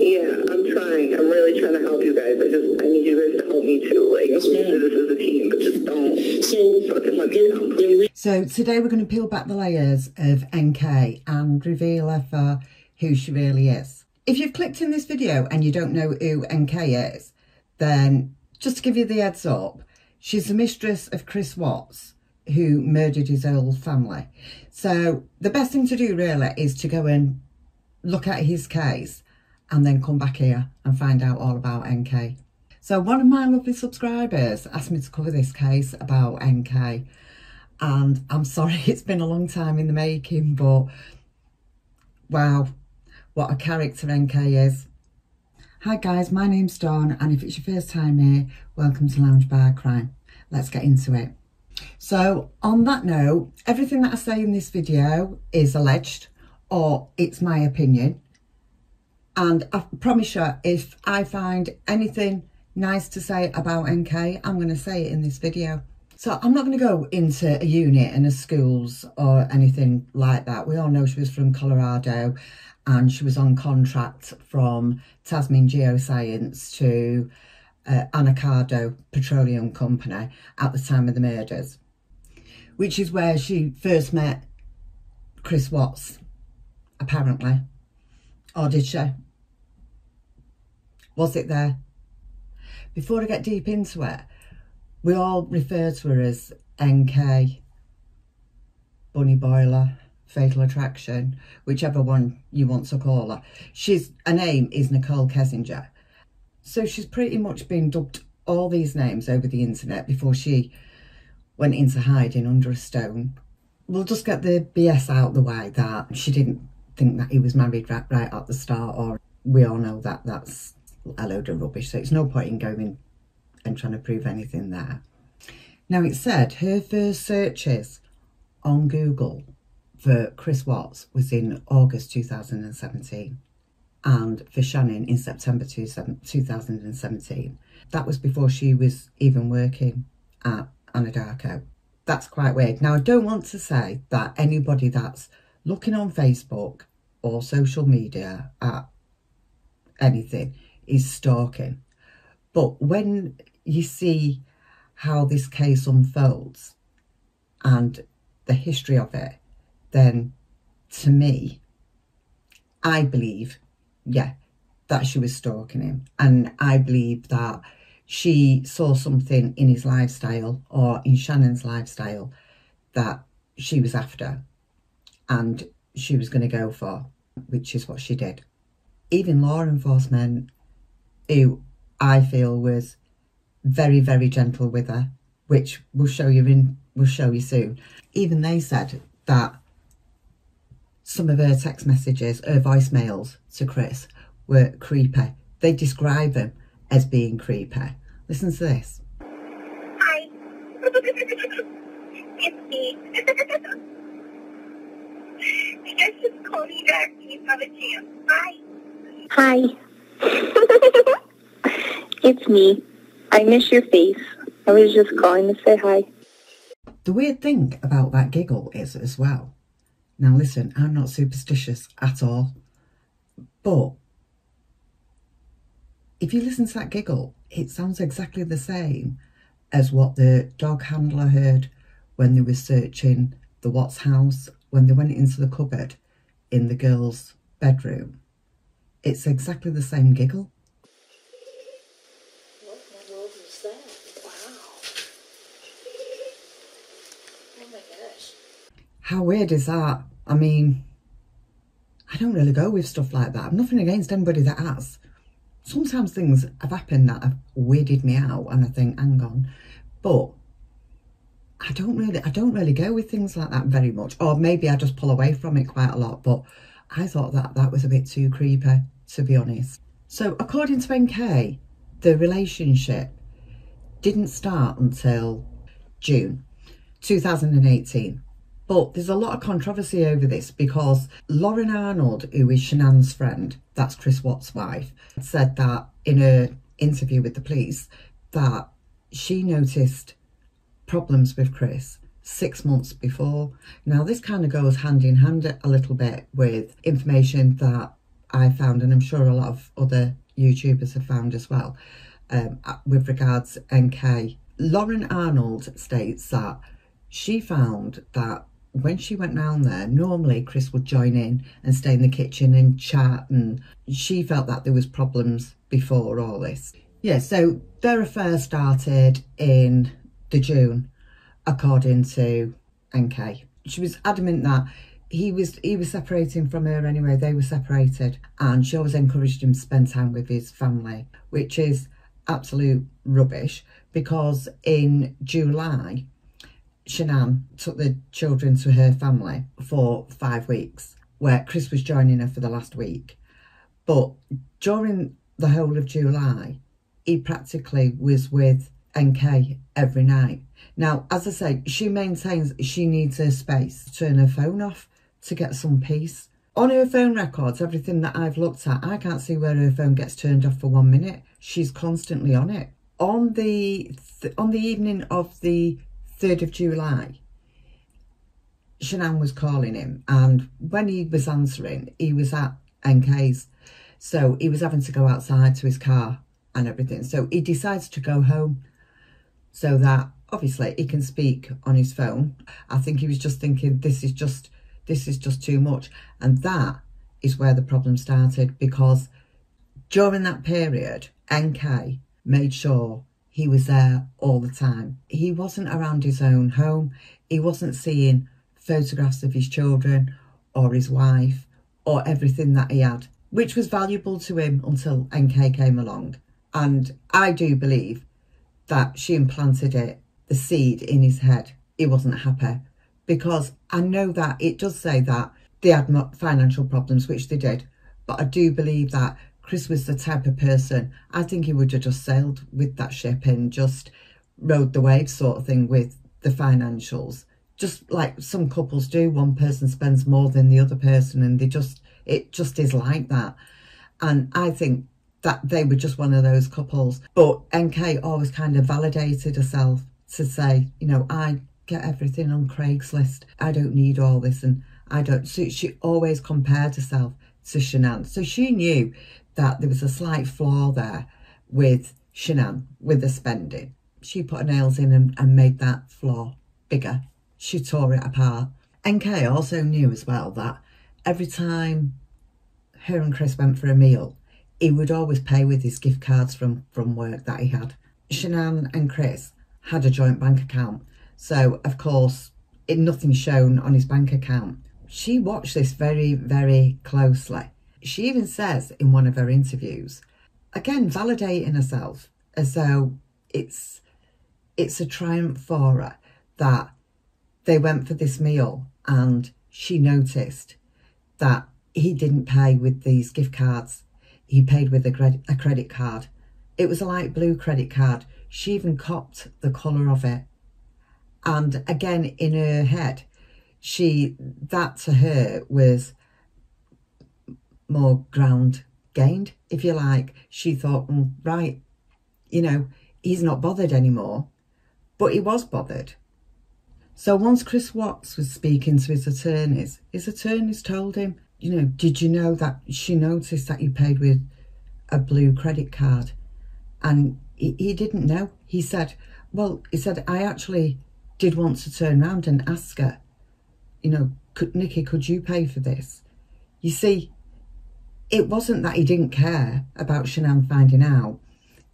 Yeah, I'm trying. I'm really trying to help you guys. I need you guys to help me too. Like, yes, we do this as a team, but just don't. So today we're going to peel back the layers of NK and reveal her for who she really is. If you've clicked in this video and you don't know who NK is, then just to give you the heads up, she's the mistress of Chris Watts, who murdered his whole family. So the best thing to do really is to go and look at his case and then come back here and find out all about NK. So one of my lovely subscribers asked me to cover this case about NK, and I'm sorry it's been a long time in the making, but wow, what a character NK is. Hi guys, my name's Dawn, and if it's your first time here, welcome to Lounge Bar Crime. Let's get into it. So on that note, everything that I say in this video is alleged, or it's my opinion. And I promise you, if I find anything nice to say about NK, I'm going to say it in this video. So I'm not going to go into a unit and a schools or anything like that. We all know she was from Colorado and she was on contract from Tasman Geoscience to Anacardo Petroleum Company at the time of the murders, which is where she first met Chris Watts, apparently. Or did she? Was it there? Before I get deep into it, we all refer to her as NK, Bunny Boiler, Fatal Attraction, whichever one you want to call her. Her name is Nichol Kessinger. So she's pretty much been dubbed all these names over the internet before she went into hiding under a stone. We'll just get the BS out the way that she didn't think that he was married right at the start, or we all know that that's a load of rubbish, so it's no point in going and trying to prove anything there. Now, it said her first searches on Google for Chris Watts was in August 2017 and for Shannon in September 2017. That was before she was even working at Anadarko. That's quite weird. Now, I don't want to say that anybody that's looking on Facebook or social media at anything is stalking. But when you see how this case unfolds and the history of it, then to me, I believe, yeah, that she was stalking him. And I believe that she saw something in his lifestyle or in Shannon's lifestyle that she was after and she was going to go for, which is what she did. Even law enforcement, who I feel was very, very gentle with her, which we'll show you soon. Even they said that some of her text messages, her voicemails to Chris were creepy. They describe them as being creepy. Listen to this. Hi. It's me. You guys just call me back when you have a chance. Bye. Hi. It's me. I miss your face. I was just calling to say hi. The weird thing about that giggle is as well. Now listen, I'm not superstitious at all, but if you listen to that giggle, it sounds exactly the same as what the dog handler heard when they were searching the Watts house, when they went into the cupboard in the girl's bedroom. It's exactly the same giggle. What in the world is that? Wow. Oh my gosh. How weird is that? I mean, I don't really go with stuff like that. I've nothing against anybody that has. Sometimes things have happened that have weirded me out and I think, hang on. But I don't really go with things like that very much. Or maybe I just pull away from it quite a lot. But I thought that was a bit too creepy, to be honest. So according to NK, the relationship didn't start until June 2018. But there's a lot of controversy over this because Lauren Arnold, who is Shannan's friend, that's Chris Watts' wife, said that in her interview with the police that she noticed problems with Chris 6 months before. Now, this kind of goes hand in hand a little bit with information that I found, and I'm sure a lot of other YouTubers have found as well, with regards NK. Lauren Arnold states that she found that when she went round there, normally Chris would join in and stay in the kitchen and chat, and she felt that there was problems before all this. Yeah, so their affair started in the June, according to NK. She was adamant that he was separating from her anyway. They were separated, and she always encouraged him to spend time with his family, which is absolute rubbish, because in July, Shanann took the children to her family for 5 weeks, where Chris was joining her for the last week. But during the whole of July, he practically was with NK every night. Now, as I say, she maintains she needs her space to turn her phone off to get some peace. On her phone records, everything that I've looked at, I can't see where her phone gets turned off for 1 minute. She's constantly on it. On the evening of the 3rd of July, Shanann was calling him, and when he was answering, he was at NK's, so he was having to go outside to his car and everything. So he decides to go home so that obviously he can speak on his phone. I think he was just thinking, this is just too much, and that is where the problem started, because during that period, NK made sure he was there all the time. He wasn't around his own home. He wasn't seeing photographs of his children or his wife or everything that he had, which was valuable to him until NK came along. And I do believe that she implanted the seed in his head. He wasn't happy, because I know that it does say that they had financial problems, which they did. But I do believe that Chris was the type of person, I think he would have just sailed with that ship and just rode the waves sort of thing with the financials. Just like some couples do, one person spends more than the other person, and it just is like that. And I think that they were just one of those couples. But NK always kind of validated herself to say, you know, I get everything on Craigslist. I don't need all this, and I don't. So she always compared herself to Shanann. So she knew that there was a slight flaw there with Shanann, with the spending. She put her nails in and made that flaw bigger. She tore it apart. NK also knew as well that every time her and Chris went for a meal, he would always pay with his gift cards from work that he had. Shanann and Chris had a joint bank account, so of course nothing's shown on his bank account. She watched this very, very closely. She even says in one of her interviews, again validating herself, as though it's a triumph for her that they went for this meal and she noticed that he didn't pay with these gift cards. He paid with a credit card. It was a light blue credit card. She even copped the colour of it. And again, in her head, that to her was more ground gained, if you like. She thought, right, you know, he's not bothered anymore. But he was bothered. So once Chris Watts was speaking to his attorneys told him, you know, did you know that she noticed that you paid with a blue credit card? And he didn't know. He said, I actually did want to turn around and ask her, you know, Nikki, could you pay for this? You see, it wasn't that he didn't care about Shanann finding out.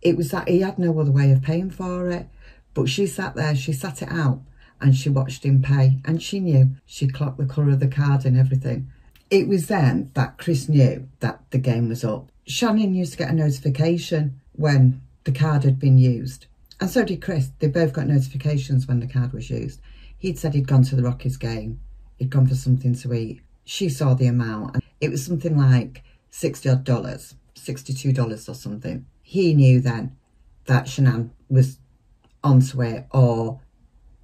It was that he had no other way of paying for it. But she sat there, she sat it out, and she watched him pay. And she knew. She clocked the colour of the card and everything. It was then that Chris knew that the game was up. Shannon used to get a notification when the card had been used. And so did Chris. They both got notifications when the card was used. He'd said he'd gone to the Rockies game. He'd gone for something to eat. She saw the amount. And it was something like $60 odd, $62 or something. He knew then that Shanann was onto it, or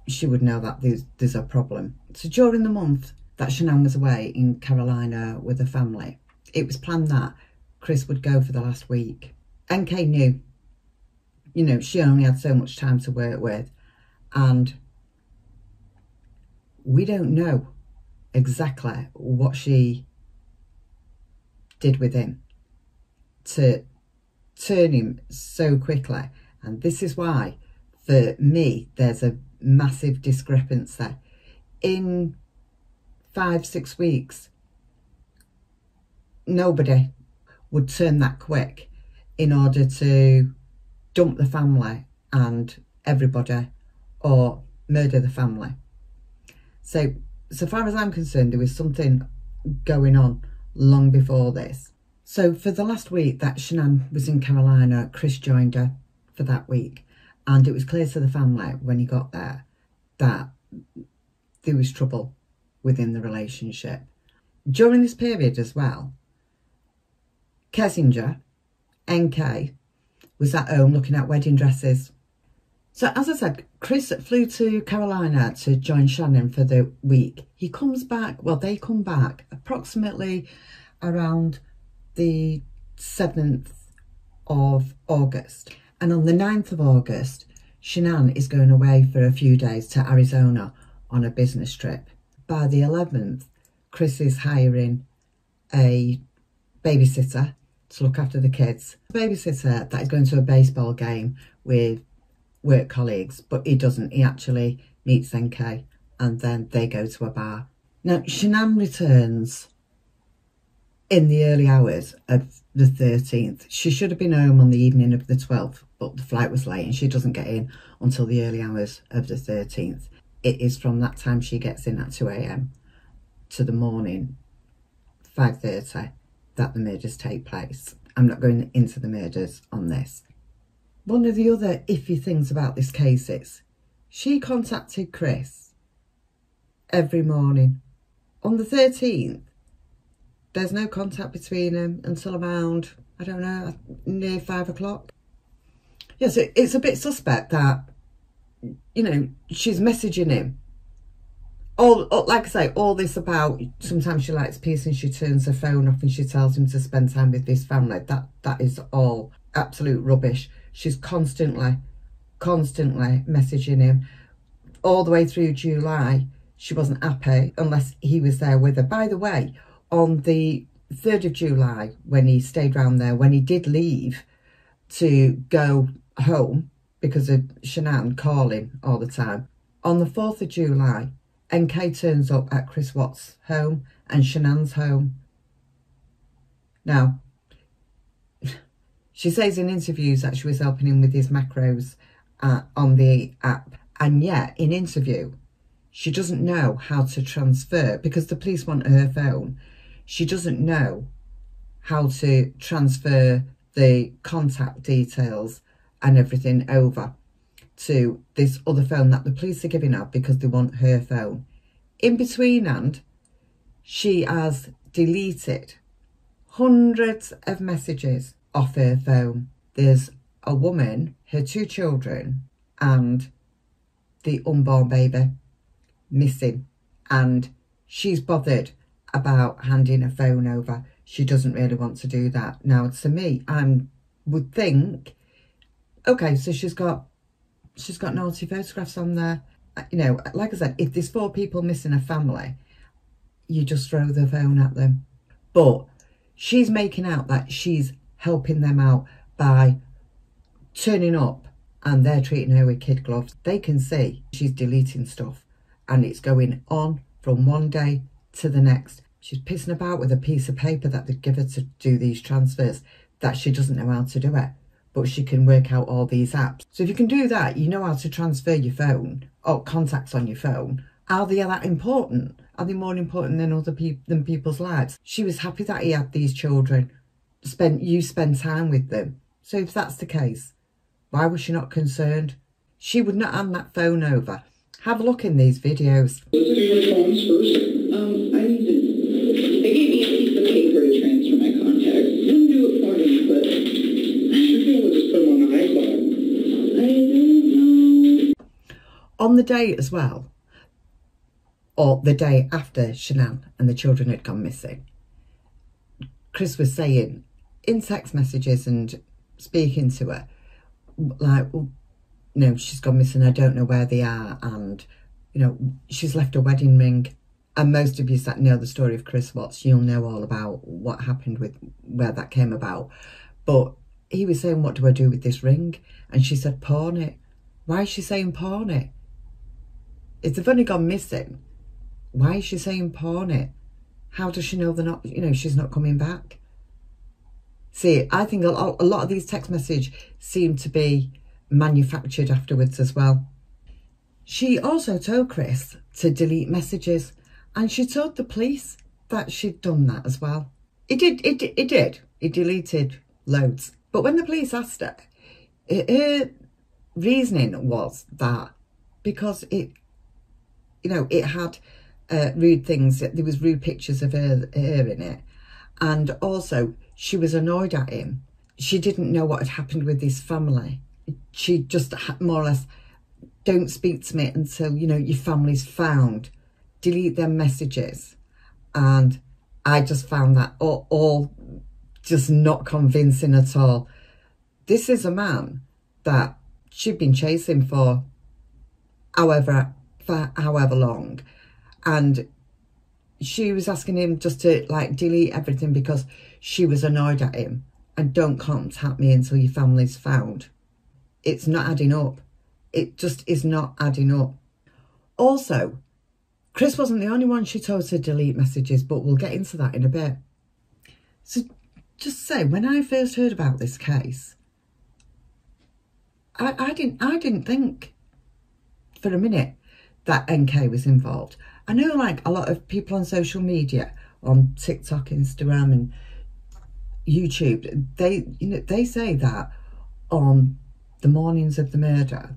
she would know that there's a problem. So during the month that Shanann was away in Carolina with her family, it was planned that Chris would go for the last week. NK knew, you know, she only had so much time to work with, and we don't know exactly what she did with him to turn him so quickly. And this is why, for me, there's a massive discrepancy. In 5-6 weeks, nobody would turn that quick in order to dump the family and everybody, or murder the family. So far as I'm concerned, there was something going on long before this. So for the last week that Shanann was in Carolina, Chris joined her for that week, and it was clear to the family when he got there that there was trouble within the relationship. During this period as well, Kessinger, NK, was at home looking at wedding dresses. So as I said, Chris flew to Carolina to join Shannon for the week. He comes back, well, they come back approximately around the 7th of August. And on the 9th of August, Shanann is going away for a few days to Arizona on a business trip. By the 11th, Chris is hiring a babysitter to look after the kids. A babysitter that is going to a baseball game with work colleagues, but he doesn't. He actually meets NK and then they go to a bar. Now, Shanann returns in the early hours of the 13th. She should have been home on the evening of the 12th, but the flight was late and she doesn't get in until the early hours of the 13th. It is from that time she gets in at 2 a.m. to the morning, 5:30, that the murders take place. I'm not going into the murders on this. One of the other iffy things about this case is she contacted Chris every morning. On the 13th, there's no contact between them until around, I don't know, near 5 o'clock. Yes, it's a bit suspect that, you know, she's messaging him. Like I say, all this about sometimes she likes peace and she turns her phone off and she tells him to spend time with his family. That is all absolute rubbish. She's constantly messaging him. All the way through July, she wasn't happy unless he was there with her. By the way, on the 3rd of July, when he stayed round there, when he did leave to go home because of Shanann calling all the time, on the 4th of July, NK turns up at Chris Watts' home and Shanann's home. Now, she says in interviews that she was helping him with his macros on the app. And yet, in interview, she doesn't know how to transfer, because the police want her phone. She doesn't know how to transfer the contact details and everything over to this other phone that the police are giving her because they want her phone. In between, and she has deleted hundreds of messages off her phone. There's a woman, her 2 children, and the unborn baby missing, and she's bothered about handing her phone over. She doesn't really want to do that. Now, to me, I would think, okay, so she's got naughty photographs on there. You know, like I said, if there's 4 people missing a family, you just throw the phone at them. But she's making out that she's helping them out by turning up and they're treating her with kid gloves. They can see she's deleting stuff and it's going on from one day to the next. She's pissing about with a piece of paper that they give her to do these transfers, that she doesn't know how to do it, but she can work out all these apps. So if you can do that, you know how to transfer your phone or contacts on your phone. Are they that important? Are they more important than other people's lives? She was happy that he had these children. You spend time with them. So if that's the case, why was she not concerned? She would not hand that phone over. Have a look in these videos. Let's do your phones first. I need to... They gave me a piece of paper to transfer my contacts. Wouldn't do it for me, but... I should be able to just put them on the iCloud. I don't know. On the day as well, or the day after Shanann and the children had gone missing, Chris was saying in text messages and speaking to her, like, well, you know, she's gone missing, I don't know where they are, and, you know, she's left a wedding ring And most of you that know the story of Chris Watts, you'll know all about what happened with where that came about. But he was saying, what do I do with this ring? And she said, pawn it. Why is she saying pawn it? If they've only gone missing, why is she saying pawn it? How does she know they're not, you know, she's not coming back? See, I think a lot of these text messages seem to be manufactured afterwards as well. She also told Chris to delete messages, and she told the police that she'd done that as well. He did. He deleted loads. But when the police asked her, her reasoning was that because it, you know, it had rude things, there was rude pictures of her in it. And also, she was annoyed at him. She didn't know what had happened with his family. She just more or less, don't speak to me until, you know, your family's found. Delete them messages. And I just found that all just not convincing at all. This is a man that she'd been chasing for however long. And she was asking him just to like delete everything because she was annoyed at him. And don't contact me until your family's found. It's not adding up. It just is not adding up. Also, Chris wasn't the only one she told to delete messages, but we'll get into that in a bit. So just say, when I first heard about this case, I didn't think for a minute that NK was involved. I know like a lot of people on social media, on TikTok, Instagram and YouTube, they say that on the mornings of the murder,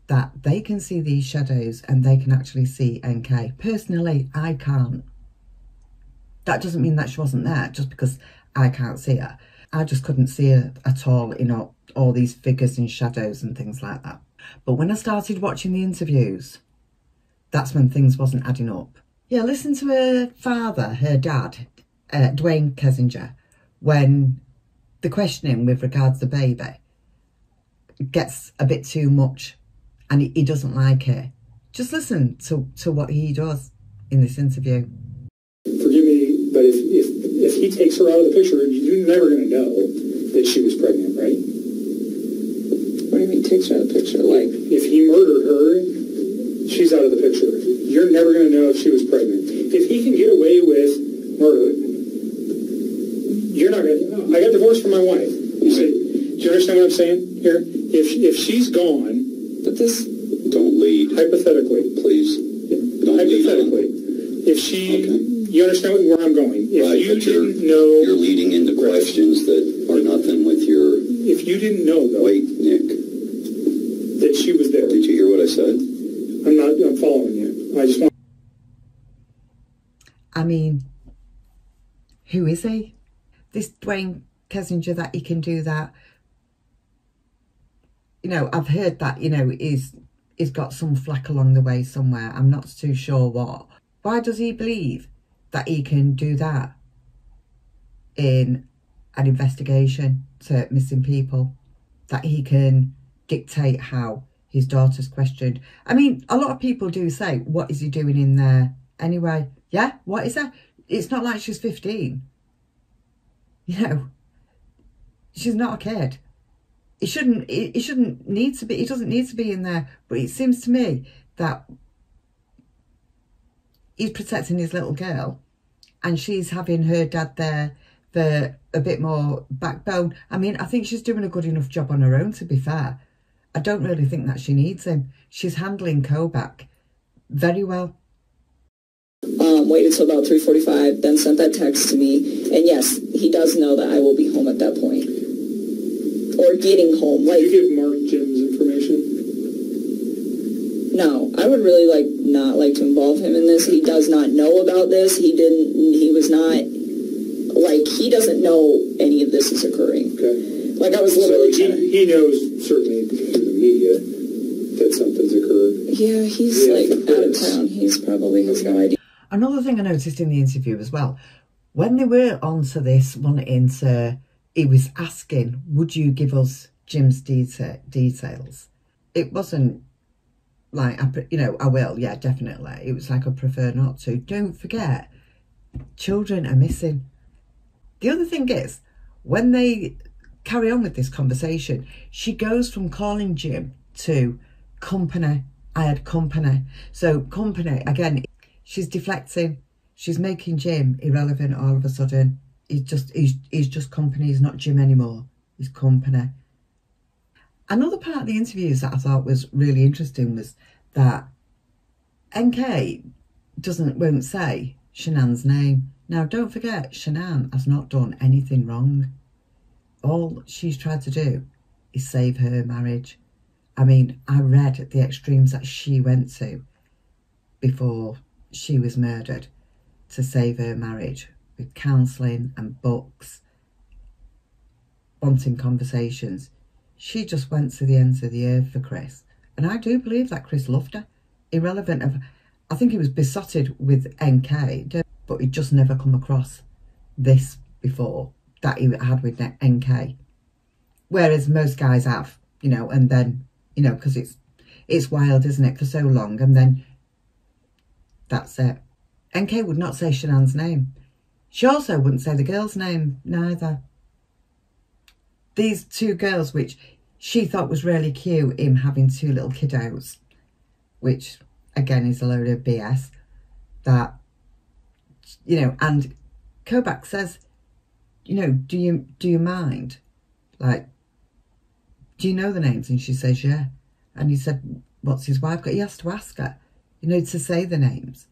that they can see these shadows and they can actually see NK. Personally, I can't. That doesn't mean that she wasn't there just because I can't see her. I just couldn't see her at all, you know, all these figures and shadows and things like that. But when I started watching the interviews, that's when things wasn't adding up. Yeah, listen to her father, her dad, Dwayne Kessinger, when the questioning with regards to the baby gets a bit too much and he doesn't like it. Just listen to what he does in this interview. Forgive me, but if he takes her out of the picture, you're never going to know that she was pregnant, right? What do you mean takes her out of the picture? Like, if he murdered her, she's out of the picture. You're never going to know if she was pregnant. If he can get away with murder, you're not going to. I got divorced from my wife. You see, do you understand what I'm saying here? If she's gone, but this don't lead. Hypothetically, please. Don't hypothetically, lead if she, okay. You understand where I'm going. If right, you but didn't know, you're leading into questions that are nothing with your. If you didn't know, though. Wait, Nick. That she was there. Did you hear what I said? I'm following you. I just want. I mean, who is he? This Dwayne Kessinger, that he can do that. You know, I've heard that, you know, he's got some flack along the way somewhere. I'm not too sure what. Why does he believe that he can do that in an investigation to missing people? That he can dictate how his daughter's questioned? I mean, a lot of people do say, what is he doing in there anyway? Yeah, what is that? It's not like she's 15. You know, she's not a kid. He shouldn't need to be, he doesn't need to be in there. But it seems to me that he's protecting his little girl and she's having her dad there for a bit more backbone. I mean, I think she's doing a good enough job on her own, to be fair. I don't really think that she needs him. She's handling Kobach very well. Waited till about 3:45, then sent that text to me. And yes, he does know that I will be home at that point. Or getting home. Like, Did you give Mark Jim's information? No, I would really not like to involve him in this. He does not know about this. He doesn't know any of this is occurring. Okay. Like, I was literally so he knows, certainly through the media, that something's occurred. Yeah, he's out of town. He's probably has no idea. Another thing I noticed in the interview as well, when they were onto this, he was asking, would you give us Jim's details? It wasn't like, I will, yeah, definitely. It was like, I prefer not to. Don't forget, children are missing. The other thing is, when they carry on with this conversation, she goes from calling Jim to company. I had company. So company, again, she's deflecting. She's making Jim irrelevant all of a sudden. He's just company. He's not Jim anymore. He's company. Another part of the interviews that I thought was really interesting was that NK won't say Shannan's name. Now, don't forget, Shanann has not done anything wrong. All she's tried to do is save her marriage. I mean, I read the extremes that she went to before she was murdered to save her marriage, with counselling and books, wanting conversations. She just went to the ends of the earth for Chris. And I do believe that Chris loved her. Irrelevant of, I think he was besotted with NK, but he'd just never come across this before that he had with NK. Whereas most guys have, you know, and then, you know, because it's wild, isn't it, for so long, and then that's it. NK would not say Shannan's name. She also wouldn't say the girl's name, neither. These two girls, which she thought was really cute, him having two little kiddos, which, again, is a load of BS, that, you know, and Kobach says, you know, do you mind? Like, do you know the names? And she says, yeah. And he said, what's his wife got? He has to ask her, you know, to say the names.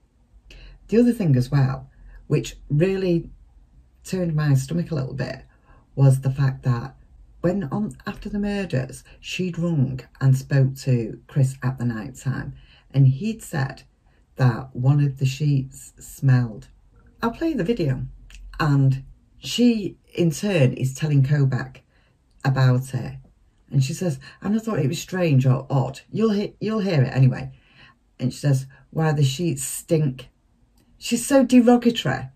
The other thing as well, which really turned my stomach a little bit, was the fact that after the murders, she'd rung and spoke to Chris at the night time, and he'd said that one of the sheets smelled. I'll play the video, and she in turn is telling Kobach about it, and she says, and I thought it was strange or odd. You'll hear it anyway. And she says, why the sheets stink. She's so derogatory.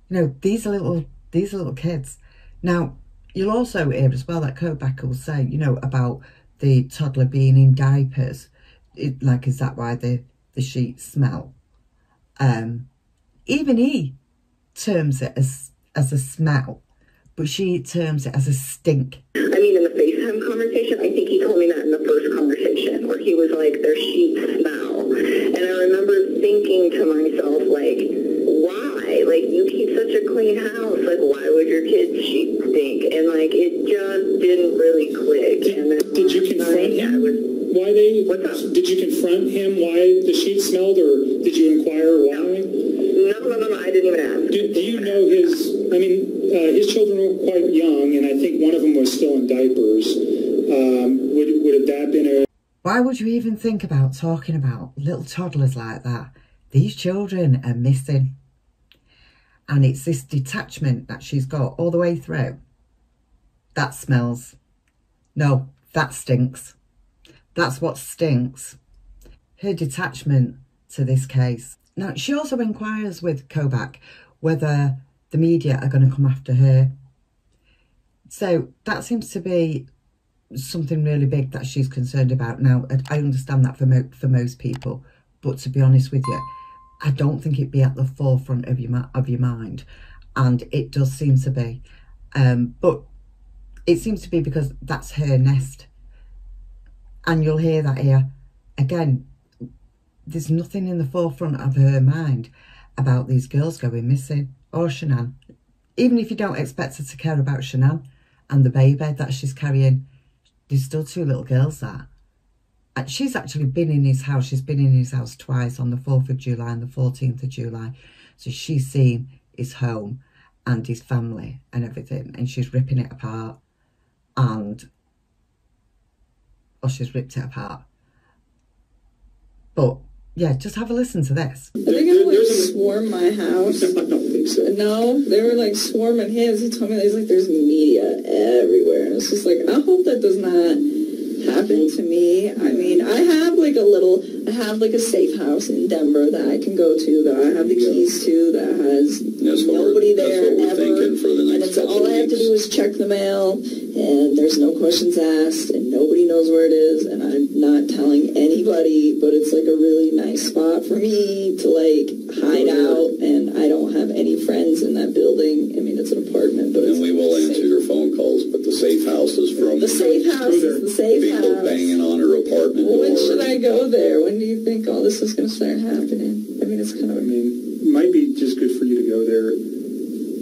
You know, these are little kids. Now, you'll also hear as well that Kobach will say, you know, about the toddler being in diapers. Like, is that why the sheets smell? Even he terms it as a smell, but she terms it as a stink. I mean, in the FaceTime conversation, I think he told me that in the first conversation, where he was like, their sheets smell. And I remember thinking to myself, like, why? Like, you keep such a clean house. Like, why would your kids' sheets stink? And, like, it just didn't really click. Did you confront him? What's up? Did you confront him why the sheets smelled, or did you inquire why? No, I didn't even ask. Do you know his children were quite young, and I think one of them was still in diapers. Would have that been a... Why would you even think about talking about little toddlers like that? These children are missing. And it's this detachment that she's got all the way through. That smells. No, that stinks. That's what stinks. Her detachment to this case. Now, she also inquires with Kobach whether the media are going to come after her. So that seems to be something really big that she's concerned about. Now, I understand that for most people, but to be honest with you, I don't think it'd be at the forefront of your mind, and it does seem to be. But it seems to be because that's her nest, and you'll hear that here again. There's nothing in the forefront of her mind about these girls going missing, or Shanann. Even if you don't expect her to care about Shanann and the baby that she's carrying, there's still two little girls there. And she's actually been in his house. She's been in his house twice, on the 4th of July and the 14th of July. So she's seen his home and his family and everything, and she's ripping it apart. She's ripped it apart. But yeah, just have a listen to this. Are they gonna like swarm my house? I don't think so. No, they were like swarming his. He told me there's media everywhere, and it's just like, I hope that does not happen to me. I mean, I have like a safe house in Denver that I can go to, that I have the keys to, that has nobody there ever, and it's all I have to do is check the mail, and there's no questions asked, and nobody knows where it is, and I'm not telling anybody, but it's like a really nice spot for me to like hide out, and I don't have any friends in that building. I mean, it's an apartment, but And we will answer your phone calls, but the safe house is from the safe house is the safe people house. banging on her apartment door. When should I go there? When do you think all this is going to start happening? I mean, it's kind of... I mean, it might be just good for you to go there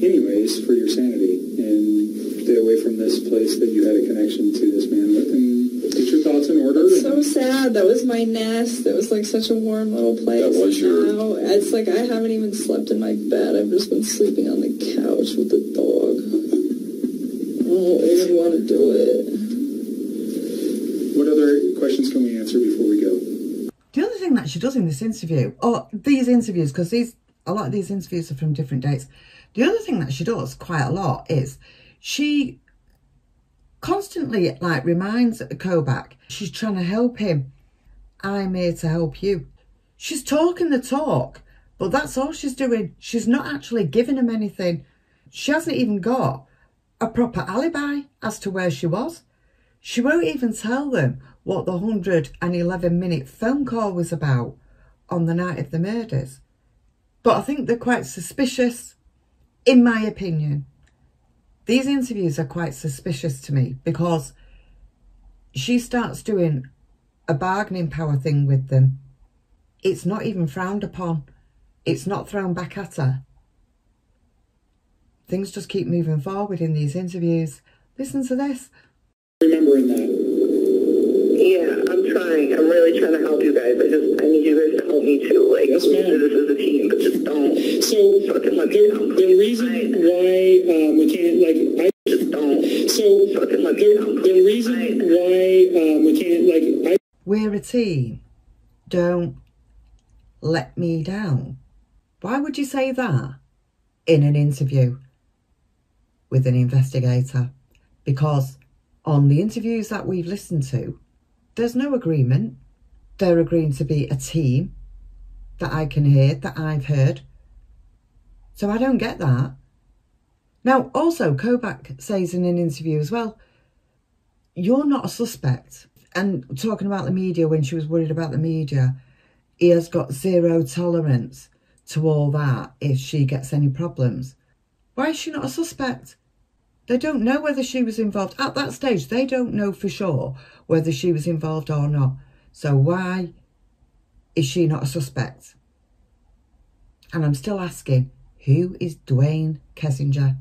anyways for your sanity and stay away from this place that you had a connection to this man with and get your thoughts in order. It's so sad. That was my nest. It was like such a warm little place. That was your... Now, it's like I haven't even slept in my bed. I've just been sleeping on the couch with the dog. I don't even want to do it. What other questions can we answer before we go? The other thing that she does in this interview, or these interviews, because a lot of these interviews are from different dates. The other thing that she does quite a lot is she constantly like reminds Kobach she's trying to help him. I'm here to help you. She's talking the talk, but that's all she's doing. She's not actually giving him anything. She hasn't even got a proper alibi as to where she was. She won't even tell them what the 111-minute phone call was about on the night of the murders. But I think they're quite suspicious, in my opinion. These interviews are quite suspicious to me because she starts doing a bargaining power thing with them. It's not even frowned upon. It's not thrown back at her. Things just keep moving forward in these interviews. Listen to this. Remembering that. Yeah, I'm trying. I'm really trying to help you guys. I need you guys to help me too. Like, Yes, we'll ma'am. do this as a team, but just don't. So fucking let me down. the reason why we can't Just don't. Fucking let me down. the reason why we can't We're a team. Don't let me down. Why would you say that in an interview with an investigator? Because on the interviews that we've listened to, there's no agreement. They're agreeing to be a team that I can hear, that I've heard. So I don't get that. Now, also, Kobach says in an interview as well, you're not a suspect. And talking about the media, when she was worried about the media, he has got zero tolerance to all that if she gets any problems. Why is she not a suspect? They don't know whether she was involved. At that stage, they don't know for sure whether she was involved or not. So why is she not a suspect? And I'm still asking, who is Dwayne Kessinger?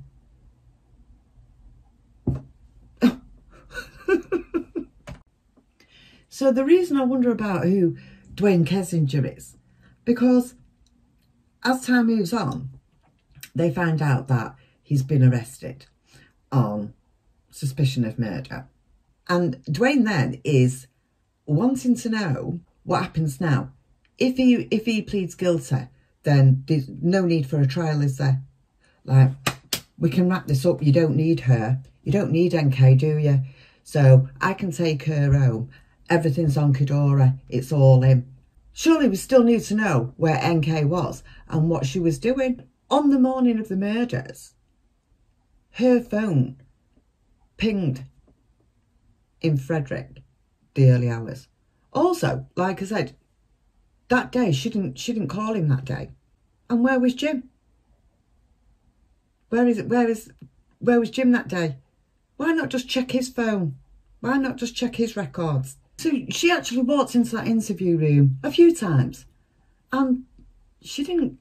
So the reason I wonder about who Dwayne Kessinger is, because as time moves on, they find out that he's been arrested on suspicion of murder. And Dwayne then is wanting to know what happens now. If he pleads guilty, then there's no need for a trial, is there? Like, we can wrap this up. You don't need her. You don't need NK, do you? So I can take her home. Everything's on Kedora. It's all him. Surely we still need to know where NK was and what she was doing. On the morning of the murders, her phone pinged in Frederick, the early hours. Also, like I said, that day she didn't call him that day. And where was Jim? Where was Jim that day? Why not just check his phone? Why not just check his records? So she actually walked into that interview room a few times and she didn't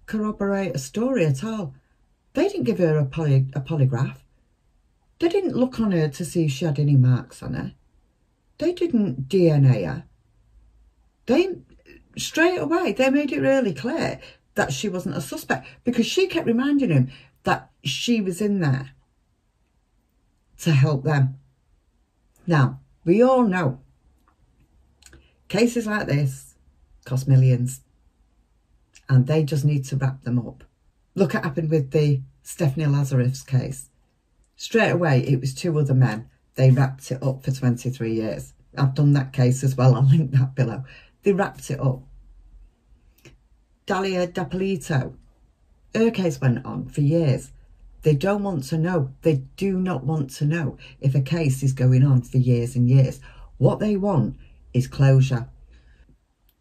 corroborate a story at all. They didn't give her a polygraph. They didn't look on her to see if she had any marks on her. They didn't DNA her. Straight away, they made it really clear that she wasn't a suspect because she kept reminding him that she was in there to help them. Now, we all know cases like this cost millions and they just need to wrap them up. Look what happened with the Stephanie Lazarus case. Straight away, it was two other men. They wrapped it up for 23 years. I've done that case as well. I'll link that below. They wrapped it up. Dalia Dapolito, her case went on for years. They don't want to know. They do not want to know if a case is going on for years and years. What they want is closure.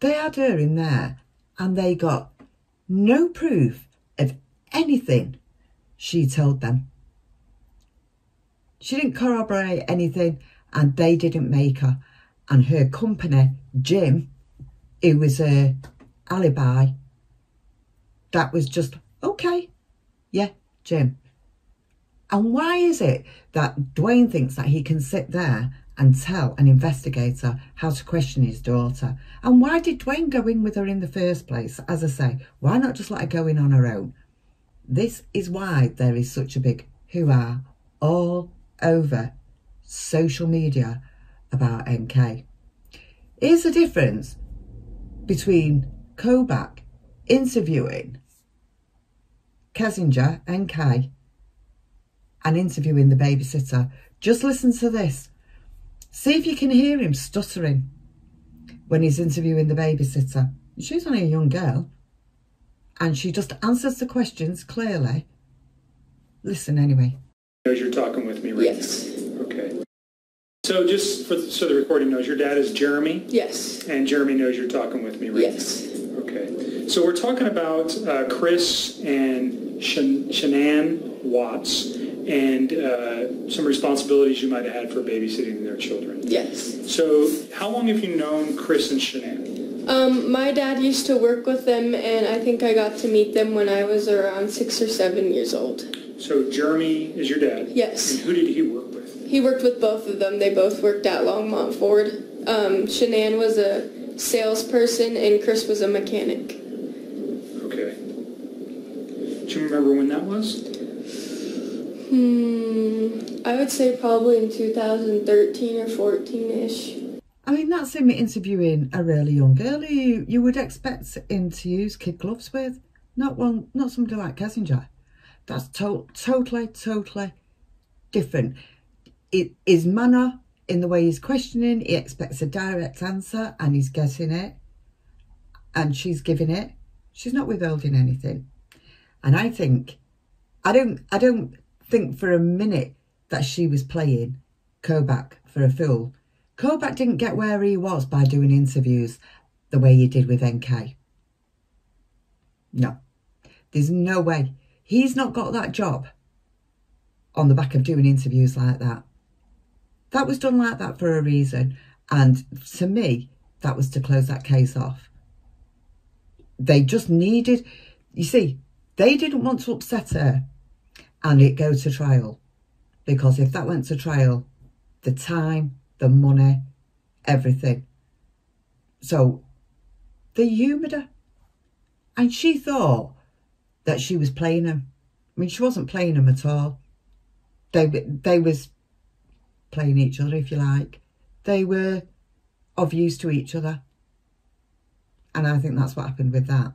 They had her in there and they got no proof of anything she told them. She didn't corroborate anything and they didn't make her. And her company, Jim, who was her alibi, that was just, okay, yeah, Jim. And why is it that Dwayne thinks that he can sit there and tell an investigator how to question his daughter? And why did Dwayne go in with her in the first place? As I say, why not just let her go in on her own? This is why there is such a big hoo-ha all over social media about NK. Here's the difference between Kobach interviewing Kessinger NK and interviewing the babysitter. Just listen to this. See if you can hear him stuttering when he's interviewing the babysitter. She's only a young girl and she just answers the questions clearly. Listen anyway. Knows you're talking with me right Yes. now. Okay. So just so the recording knows, your dad is Jeremy? Yes. And Jeremy knows you're talking with me right Yes. now? Okay. So we're talking about Chris and Shannan Watts and some responsibilities you might have had for babysitting their children. Yes. So how long have you known Chris and Shannan? My dad used to work with them, and I think I got to meet them when I was around 6 or 7 years old. So Jeremy is your dad? Yes. And who did he work with? He worked with both of them. They both worked at Longmont Ford. Shanann was a salesperson, and Chris was a mechanic. Okay. Do you remember when that was? I would say probably in 2013 or 14-ish. I mean, that's him interviewing a really young girl who you would expect him to use kid gloves with. Not somebody like Kessinger. That's totally different. His manner, in the way he's questioning, he expects a direct answer and he's getting it. And she's giving it. She's not withholding anything. And I don't think for a minute that she was playing Kobach for a fool. Kobach didn't get where he was by doing interviews the way he did with NK. No, there's no way. He's not got that job on the back of doing interviews like that. That was done like that for a reason. And to me, that was to close that case off. They just needed, you see, they didn't want to upset her and it go to trial. Because if that went to trial, the time, the money, everything. So they humoured her. And she thought that she was playing him. I mean, she wasn't playing him at all. They was playing each other, if you like. They were of use to each other. And I think that's what happened with that.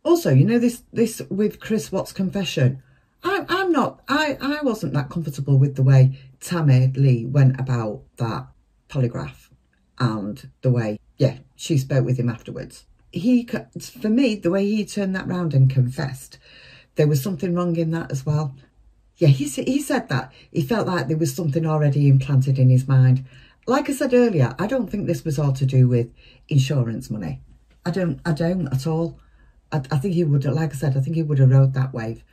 Also, you know, this with Chris Watts' confession. I wasn't that comfortable with the way Tammy Lee went about that polygraph and the way, yeah, she spoke with him afterwards. For me, the way he turned that round and confessed, there was something wrong in that as well. Yeah, he said that. He felt like there was something already implanted in his mind. Like I said earlier, I don't think this was all to do with insurance money. I don't at all. I think he would, like I said, I think he would have rode that wave.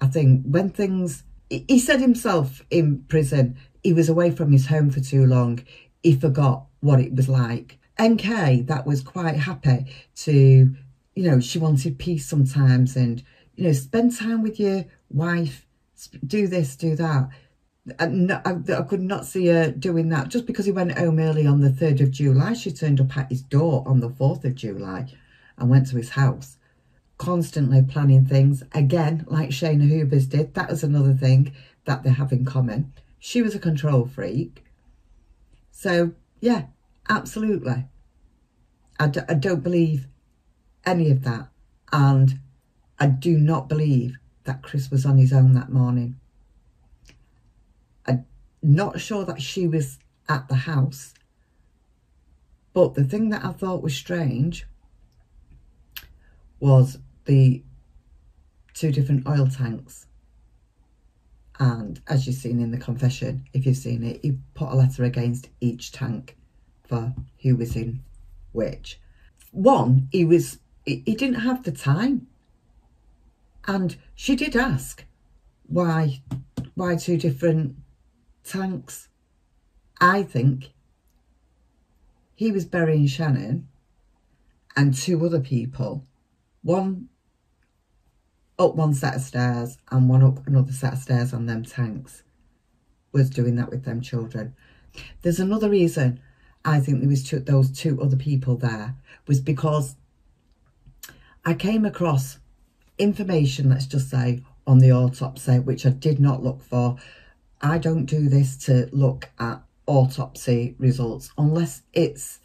I think when things, he said himself in prison, he was away from his home for too long. He forgot what it was like. NK, that was quite happy to, you know, she wanted peace sometimes and, you know, spend time with your wife, do this, do that. And I could not see her doing that. Just because he went home early on the 3rd of July, she turned up at his door on the 4th of July and went to his house. Constantly planning things. Again, like Shayna Hubers did. That was another thing that they have in common. She was a control freak. So, yeah, absolutely. I don't believe any of that. And I do not believe that Chris was on his own that morning. I'm not sure that she was at the house. But the thing that I thought was strange was the 2 different oil tanks And as you've seen in the confession, if you've seen it, he put a letter against each tank for who was in which. One, he didn't have the time. And she did ask, why 2 different tanks? I think he was burying Shannon and 2 other people, one up one set of stairs and one up another set of stairs on them tanks, was doing that with them children. There's another reason I think there was those 2 other people there, was because I came across information, let's just say, on the autopsy, which I did not look for. I don't do this to look at autopsy results unless it's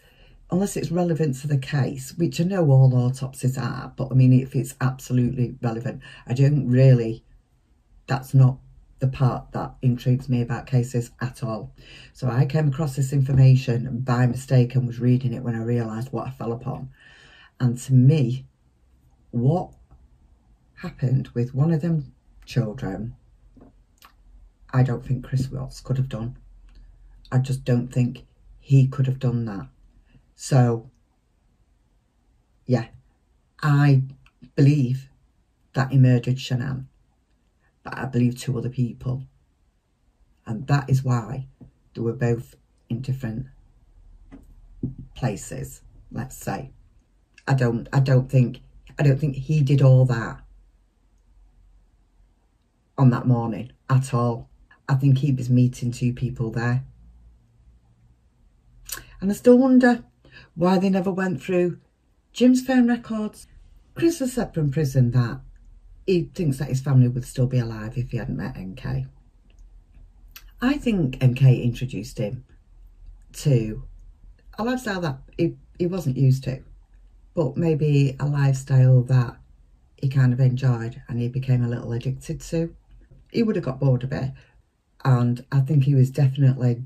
relevant to the case, which I know all autopsies are, but I mean, if it's absolutely relevant, I don't really, that's not the part that intrigues me about cases at all. So I came across this information by mistake and was reading it when I realised what I fell upon. And to me, what happened with one of them children, I don't think Chris Watts could have done. I just don't think he could have done that. So, yeah, I believe that he murdered Shanann, but I believe 2 other people. And that is why they were both in different places, let's say. I don't think he did all that on that morning at all. I think he was meeting 2 people there. And I still wonder why they never went through Jim's phone records. Chris has said from prison that he thinks that his family would still be alive if he hadn't met NK. I think NK introduced him to a lifestyle that he wasn't used to, but maybe a lifestyle that he kind of enjoyed and he became a little addicted to. He would have got bored of it, and I think he was definitely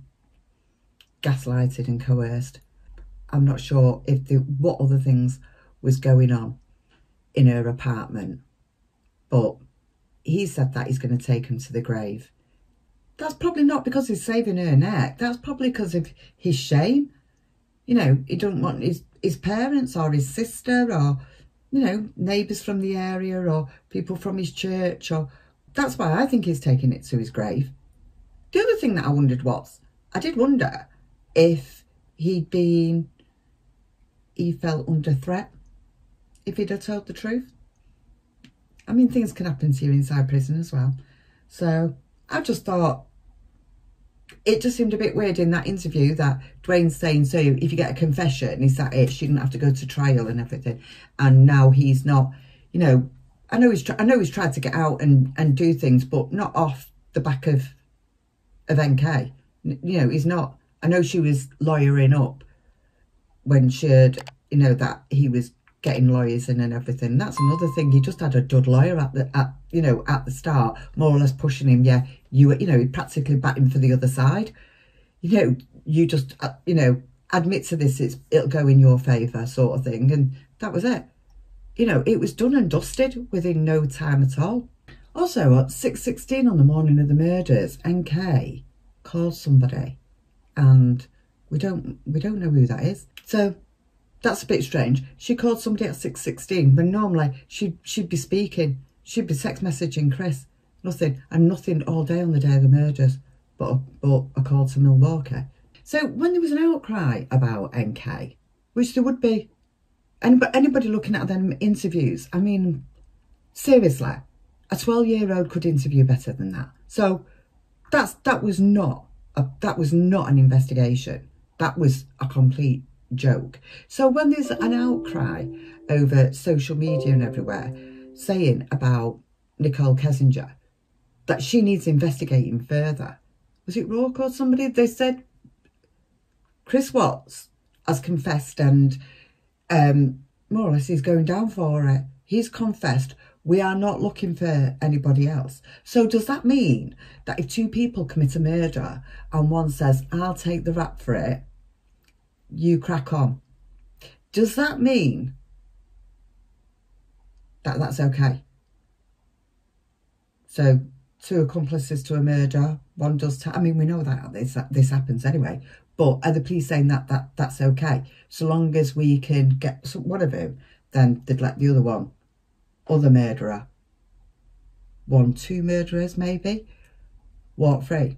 gaslighted and coerced. I'm not sure if what other things was going on in her apartment, but he said that he's going to take him to the grave. That's probably not because he's saving her neck. That's probably because of his shame. You know, he don't want his parents or his sister or, you know, neighbours from the area or people from his church. Or that's why I think he's taking it to his grave. The other thing that I wondered was, I did wonder if he felt under threat if he'd have told the truth. I mean, things can happen to you inside prison as well. So I just thought it just seemed a bit weird in that interview that Dwayne's saying, so if you get a confession, is that it? She didn't have to go to trial and everything. And now he's not, you know, I know he's tried to get out and do things, but not off the back of NK. You know, he's not. I know she was lawyering up when she heard, you know, that he was getting lawyers in and everything. That's another thing. He just had a dud lawyer at the start, more or less pushing him. Yeah, you know, he practically batting for the other side. You know, you just, you know, admit to this, it'll go in your favour sort of thing. And that was it. You know, it was done and dusted within no time at all. Also, at 6:16 on the morning of the murders, NK called somebody, and we don't know who that is. So that's a bit strange. She called somebody at 6:16, but normally she'd be speaking, she'd be text messaging Chris. Nothing all day on the day of the murders, but a call to Milwaukee. So when there was an outcry about NK, which there would be, anybody looking at them interviews, I mean, seriously, a 12-year-old could interview better than that. So that was not an investigation. That was a complete joke. So when there's an outcry over social media and everywhere saying about Nichol Kessinger that she needs investigating further, was it Rourke or somebody? They said Chris Watts has confessed and more or less he's going down for it. He's confessed. We are not looking for anybody else. So does that mean that if 2 people commit a murder and one says, I'll take the rap for it, you crack on? Does that mean that that's okay? So 2 accomplices to a murder, 1 does... I mean, we know that this happens anyway. But are the police saying that's okay? So long as we can get one of him, then they'd let the other murderer, 1, 2 murderers maybe, walk free.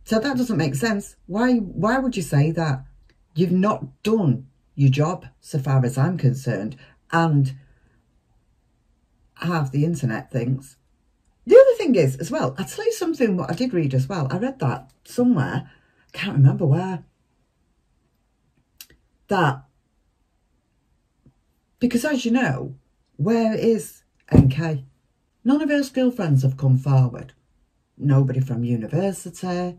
So that doesn't make sense. Why would you say that? You've not done your job, so far as I'm concerned, and half the internet thinks. The other thing is, as well, I'll tell you something what I did read as well. I read that somewhere, can't remember where, that, because as you know, where is NK? None of her school friends have come forward. Nobody from university.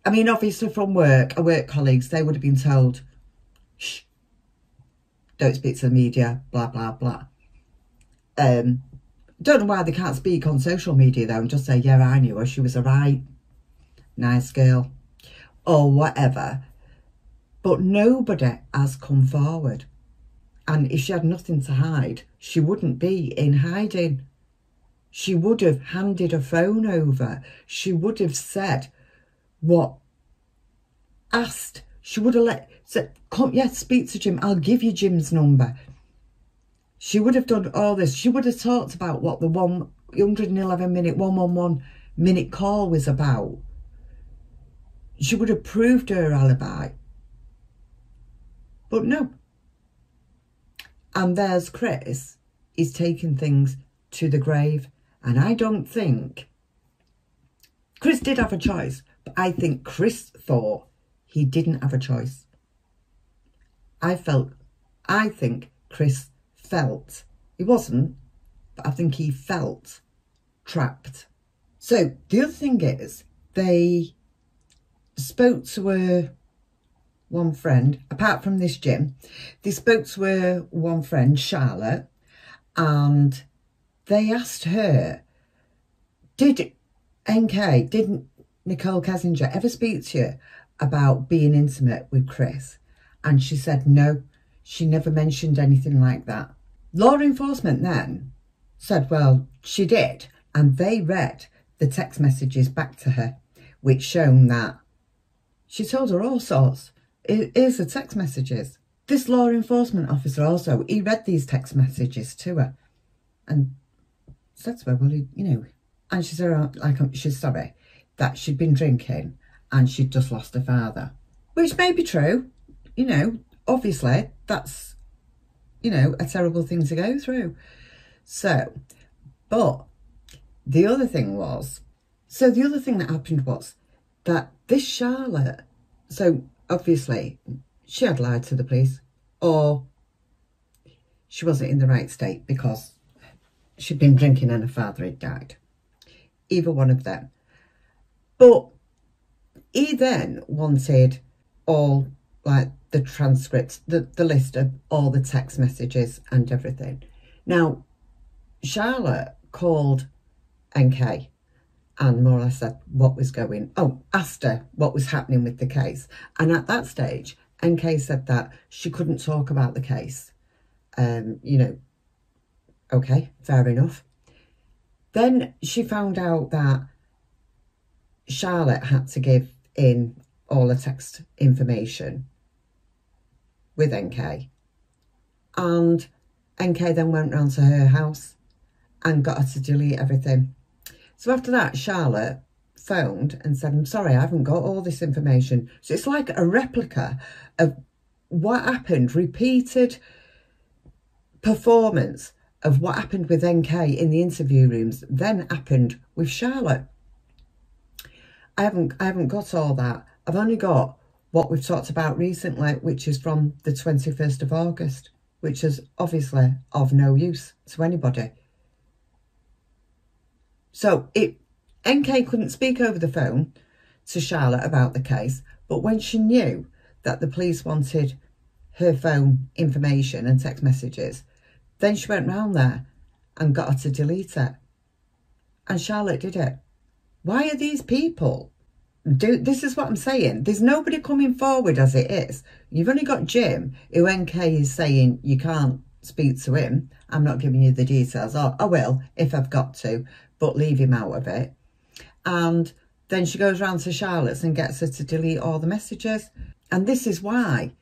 I mean, obviously from work, her work colleagues, they would have been told, shh, don't speak to the media, blah, blah, blah. Don't know why they can't speak on social media though and just say, yeah, I knew her, she was a right, nice girl, or whatever. But nobody has come forward. And if she had nothing to hide, she wouldn't be in hiding. She would have handed her phone over. She would have said asked. She would have said, come, yes, speak to Jim. I'll give you Jim's number. She would have done all this. She would have talked about what the 111-minute, 111-minute call was about. She would have proved her alibi. But no. And there's Chris. He's taken things to the grave. And I don't think... Chris did have a choice. But I think Chris thought he didn't have a choice. I think Chris felt, he wasn't, but I think he felt trapped. So the other thing is, they spoke to her one friend, apart from this Jim, they spoke to her one friend, Charlotte, and they asked her, did Nichol Kessinger ever speak to you about being intimate with Chris? And she said no, she never mentioned anything like that. Law enforcement then said, well, she did, and they read the text messages back to her, which shown that she told her all sorts. Here's the text messages. This law enforcement officer also, he read these text messages to her and said to her, well, you know, and she said, she's sorry that she'd been drinking and she'd just lost her father, which may be true. You know, obviously that's, you know, a terrible thing to go through. So, but the other thing that happened was that this Charlotte, so obviously she had lied to the police, or she wasn't in the right state because she'd been drinking and her father had died. Either one of them. But he then wanted all, like, the transcripts, the list of all the text messages and everything. Now, Charlotte called NK and more or less said what was asked her what was happening with the case. And at that stage, NK said that she couldn't talk about the case. You know, okay, fair enough. Then she found out that Charlotte had to give in all the text information with NK. And NK then went round to her house and got her to delete everything. So after that, Charlotte phoned and said, I'm sorry, I haven't got all this information. So it's like a replica of what happened, repeated performance of what happened with NK in the interview rooms, then happened with Charlotte. I haven't got all that. I've only got what we've talked about recently, which is from the 21st of August, which is obviously of no use to anybody. So NK couldn't speak over the phone to Charlotte about the case, but when she knew that the police wanted her phone information and text messages, then she went round there and got her to delete it. And Charlotte did it. Why are these people... This is what I'm saying. There's nobody coming forward as it is. You've only got Jim, who NK is saying you can't speak to him. I'm not giving you the details. Or I will, if I've got to. but leave him out of it. And then she goes round to Charlotte's and gets her to delete all the messages. And this is why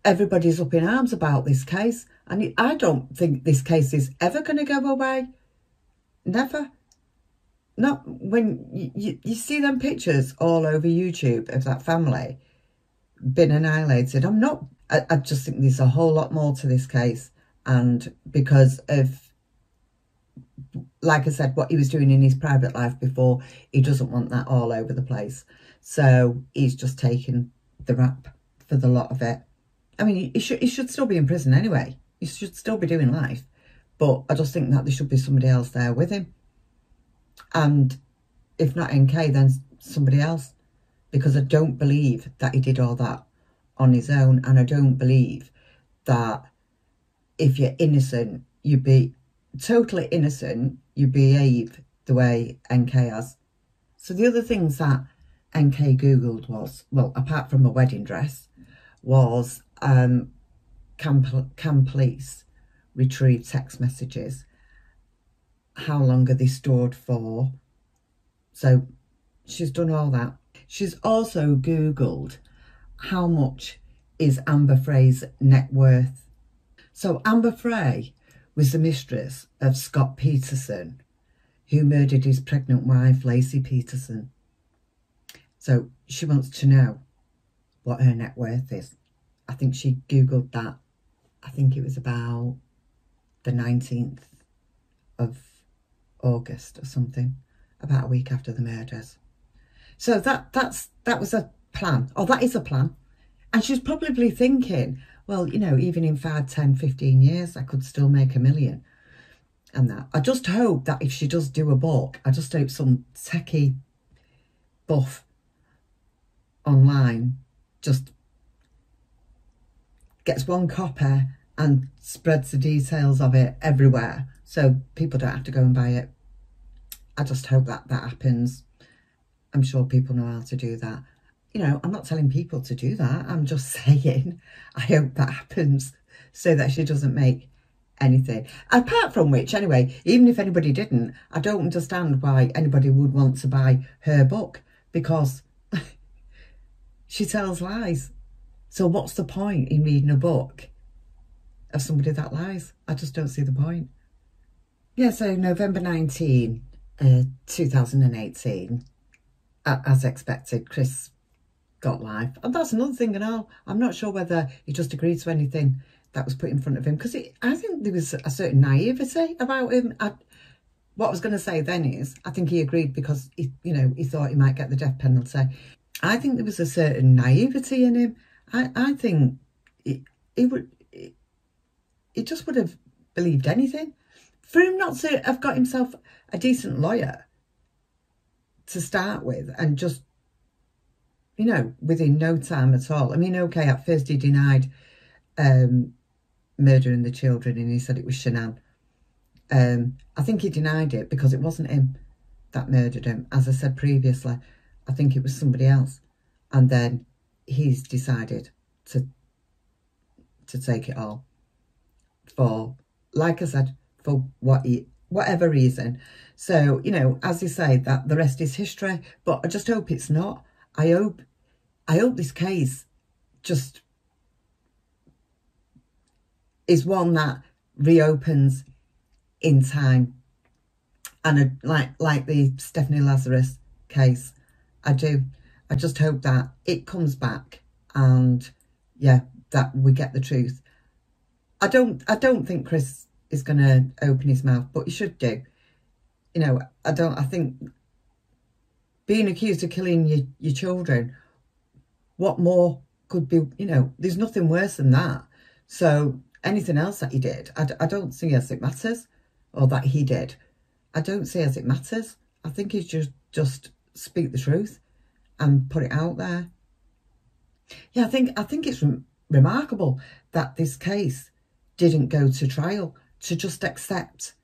everybody's up in arms about this case. And I don't think this case is ever going to go away. Never. Not when you see them pictures all over YouTube of that family been annihilated. I just think there's a whole lot more to this case. And because of, like I said, what he was doing in his private life before, he doesn't want that all over the place. So he's just taken the rap for the lot of it. I mean, he should still be in prison anyway. He should still be doing life. But I just think that there should be somebody else there with him. And if not NK, then somebody else. Because I don't believe that he did all that on his own. And I don't believe that if you're innocent, you be totally innocent, you behave the way NK has. So the other things that NK Googled was, well, apart from a wedding dress, was can police retrieve text messages? How long are they stored for? So she's done all that. She's also Googled how much is Amber Frey's net worth. So Amber Frey was the mistress of Scott Peterson, who murdered his pregnant wife, Lacey Peterson. So she wants to know what her net worth is. I think she Googled that. I think it was about the 19th of August or something, about a week after the murders. So that was a plan, or that is a plan. And she's probably thinking, well, you know, even in 5, 10, 15 years, I could still make $1 million. And that. I just hope that if she does do a book, I just hope some techie buff online just gets one copy and spreads the details of it everywhere so people don't have to go and buy it. I just hope that happens. I'm sure people know how to do that. You know, I'm not telling people to do that. I'm just saying I hope that happens so that she doesn't make anything. Apart from which, anyway, even if anybody didn't, I don't understand why anybody would want to buy her book, because she tells lies. So what's the point in reading a book of somebody that lies? I just don't see the point. Yeah, so November 19, 2018, as expected, Chris got life. And that's another thing and all. I'm not sure whether he just agreed to anything that was put in front of him, because I think there was a certain naivety about him. What I was going to say then is, I think he agreed because he thought he might get the death penalty. I think there was a certain naivety in him. I think he just would have believed anything. For him not to have got himself a decent lawyer to start with, and just, you know, within no time at all. I mean, okay, at first he denied murdering the children, and he said it was Shanann. I think he denied it because it wasn't him that murdered him. As I said previously, I think it was somebody else. And then he's decided to take it all for, like I said, for whatever reason. So, you know, as you say, that the rest is history, but I just hope it's not. I hope this case just is one that reopens in time, and like the Stephanie Lazarus case. I just hope that it comes back, and yeah, that we get the truth. I don't think Chris is going to open his mouth, but he should do. You know, I think being accused of killing your children, what more could be, you know, there's nothing worse than that. So anything else that he did, I don't see as it matters, or that he did. I don't see as it matters. I think he should just speak the truth and put it out there. Yeah, I think it's remarkable that this case didn't go to trial, to just accept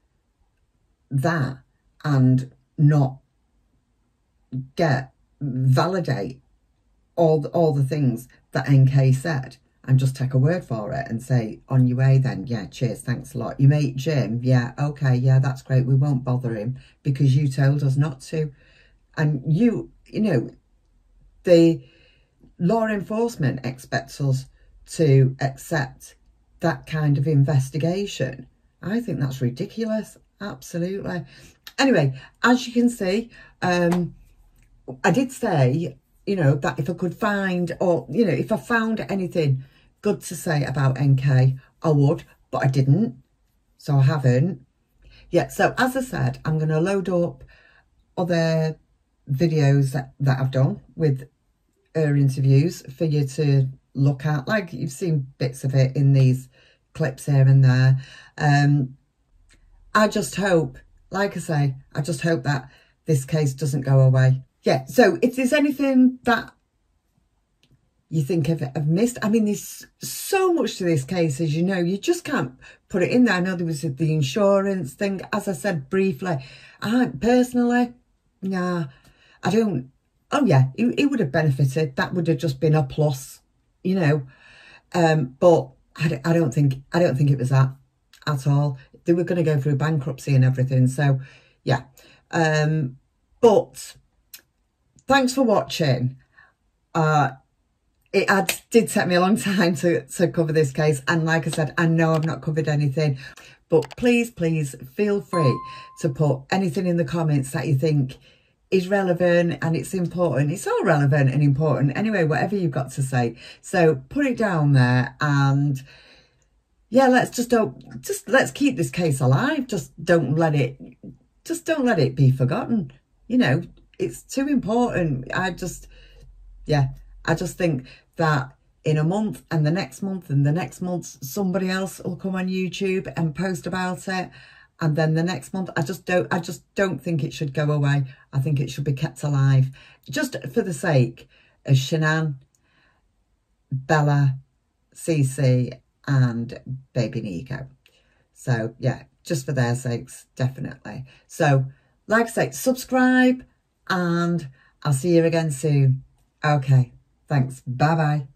that and not validate all the things that NK said. and just take a word for it and say, on your way then, yeah, cheers, thanks a lot. Your mate Jim, yeah, okay, yeah, that's great, we won't bother him because you told us not to. And you know, the law enforcement expects us to accept that kind of investigation. I think that's ridiculous, absolutely. Anyway, as you can see, I did say, you know, that if I could find, or, you know, if I found anything good to say about NK, I would, but I didn't, so I haven't. Yeah, so as I said, I'm going to load up other videos that I've done with her interviews for you to look at. Like, you've seen bits of it in these clips here and there. I just hope, like I say, I just hope that this case doesn't go away. Yeah, so if there's anything that you think I've missed, I mean, there's so much to this case, as you know, you just can't put it in there. I know there was the insurance thing, as I said briefly. Personally, nah, I don't. Oh yeah, it would have benefited. That would have just been a plus, you know. But I don't think it was that at all. They were going to go through bankruptcy and everything. So yeah. But thanks for watching. It did take me a long time to cover this case. And like I said, I know I've not covered anything. But please, please feel free to put anything in the comments that you think is relevant and it's important. It's all relevant and important. Anyway, whatever you've got to say. So put it down there, and yeah, let's keep this case alive. Just don't let it be forgotten. You know, it's too important. I just think that in a month and the next month and the next month, somebody else will come on YouTube and post about it. And then the next month, I just don't think it should go away. I think it should be kept alive, just for the sake of Shanann, Bella, Cece, and baby Nico. So yeah, just for their sakes, definitely. So like I say, subscribe, and I'll see you again soon. Okay, thanks. Bye bye.